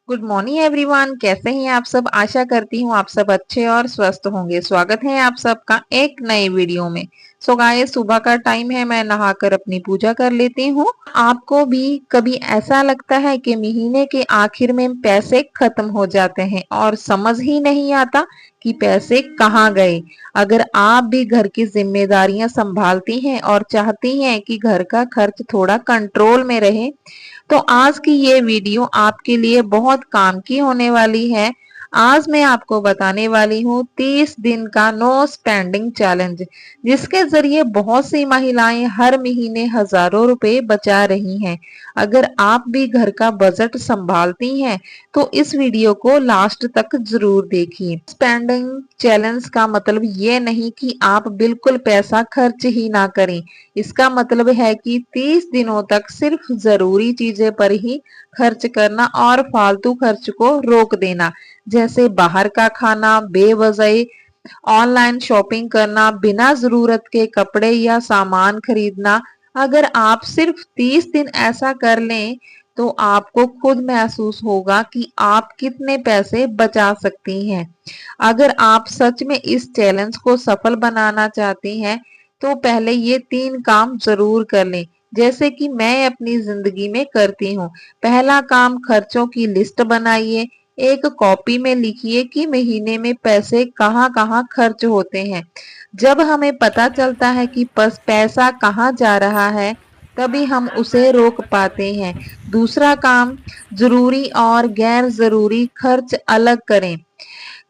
Good morning everyone. कैसे हैं आप सब? आशा करती हूँ आप सब अच्छे और स्वस्थ होंगे। स्वागत है आप सबका एक नए वीडियो में। सो गाइस, सुबह का टाइम है, मैं नहाकर अपनी पूजा कर लेती हूँ। आपको भी कभी ऐसा लगता है कि महीने के आखिर में पैसे खत्म हो जाते हैं और समझ ही नहीं आता कि पैसे कहाँ गए? अगर आप भी घर की जिम्मेदारियां संभालती हैं और चाहती हैं कि घर का खर्च थोड़ा कंट्रोल में रहे, तो आज की ये वीडियो आपके लिए बहुत काम की होने वाली है। आज मैं आपको बताने वाली हूँ 30 दिन का नो स्पेंडिंग चैलेंज, जिसके जरिए बहुत सी महिलाएं हर महीने हजारों रुपए बचा रही हैं। अगर आप भी घर का बजट संभालती हैं तो इस वीडियो को लास्ट तक जरूर देखिए। स्पेंडिंग चैलेंज का मतलब ये नहीं कि आप बिल्कुल पैसा खर्च ही ना करें। इसका मतलब है कि 30 दिनों तक सिर्फ जरूरी चीजें पर ही खर्च करना और फालतू खर्च को रोक देना, जैसे बाहर का खाना, बेवजह ऑनलाइन शॉपिंग करना, बिना जरूरत के कपड़े या सामान खरीदना। अगर आप सिर्फ 30 दिन ऐसा कर लें तो आपको खुद महसूस होगा कि आप कितने पैसे बचा सकती हैं। अगर आप सच में इस चैलेंज को सफल बनाना चाहती हैं तो पहले ये 3 काम जरूर कर लें, जैसे कि मैं अपनी जिंदगी में करती हूँ। पहला काम, खर्चों की लिस्ट बनाइए। एक कॉपी में लिखिए कि महीने में पैसे कहाँ कहाँ खर्च होते हैं। जब हमें पता चलता है कि पैसा कहाँ जा रहा है, तभी हम उसे रोक पाते हैं। दूसरा काम, जरूरी और गैर जरूरी खर्च अलग करें।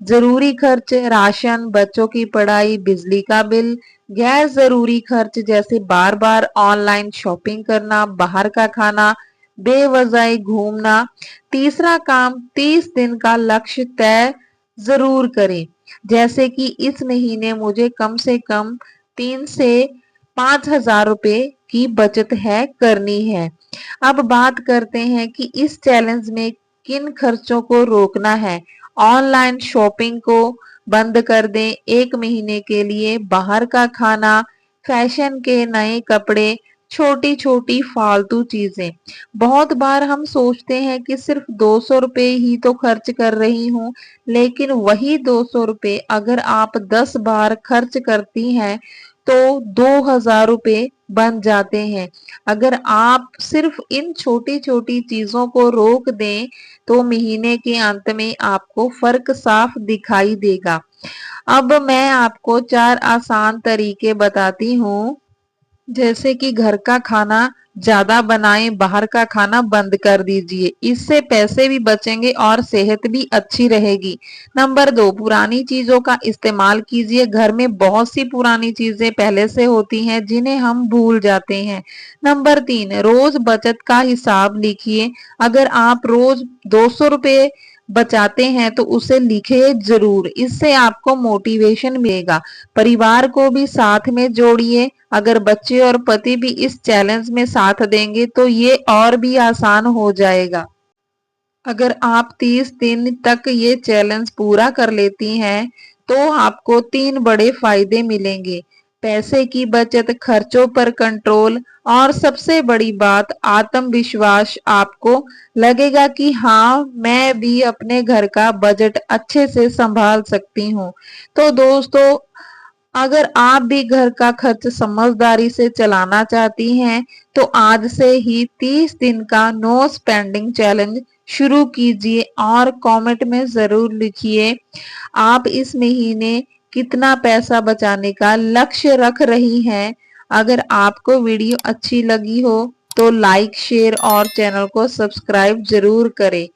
जरूरी खर्च, राशन, बच्चों की पढ़ाई, बिजली का बिल। गैर जरूरी खर्च जैसे बार बार ऑनलाइन शॉपिंग करना, बाहर का खाना, बेवजह घूमना। तीसरा काम, 30 दिन का लक्ष्य तय जरूर करें, जैसे कि इस महीने मुझे कम से कम 3 से 5 हजार रुपए की बचत है करनी है। अब बात करते हैं कि इस चैलेंज में किन खर्चों को रोकना है। ऑनलाइन शॉपिंग को बंद कर दें एक महीने के लिए। बाहर का खाना, फैशन के नए कपड़े, छोटी छोटी फालतू चीजें। बहुत बार हम सोचते हैं कि सिर्फ 200 रुपए ही तो खर्च कर रही हूँ, लेकिन वही 200 रुपए अगर आप 10 बार खर्च करती हैं तो 2000 रुपए बन जाते हैं। अगर आप सिर्फ इन छोटी छोटी चीजों को रोक दें तो महीने के अंत में आपको फर्क साफ दिखाई देगा। अब मैं आपको 4 आसान तरीके बताती हूँ, जैसे कि घर का खाना ज्यादा बनाएं, बाहर का खाना बंद कर दीजिए। इससे पैसे भी बचेंगे और सेहत भी अच्छी रहेगी। नंबर 2, पुरानी चीजों का इस्तेमाल कीजिए। घर में बहुत सी पुरानी चीजें पहले से होती हैं जिन्हें हम भूल जाते हैं। नंबर 3, रोज बचत का हिसाब लिखिए। अगर आप रोज 200 रुपए बचाते हैं तो उसे लिखिए जरूर, इससे आपको मोटिवेशन मिलेगा। परिवार को भी साथ में जोड़िए। अगर बच्चे और पति भी इस चैलेंज में साथ देंगे तो ये और भी आसान हो जाएगा। अगर आप 30 दिन तक ये चैलेंज पूरा कर लेती हैं तो आपको 3 बड़े फायदे मिलेंगे। पैसे की बचत, खर्चों पर कंट्रोल और सबसे बड़ी बात, आत्मविश्वास। आपको लगेगा कि हाँ, मैं भी अपने घर का बजट अच्छे से संभाल सकती हूँ। तो दोस्तों, अगर आप भी घर का खर्च समझदारी से चलाना चाहती हैं तो आज से ही 30 दिन का नो स्पेंडिंग चैलेंज शुरू कीजिए और कमेंट में जरूर लिखिए आप इस महीने कितना पैसा बचाने का लक्ष्य रख रही हैं। अगर आपको वीडियो अच्छी लगी हो तो लाइक, शेयर और चैनल को सब्सक्राइब जरूर करें।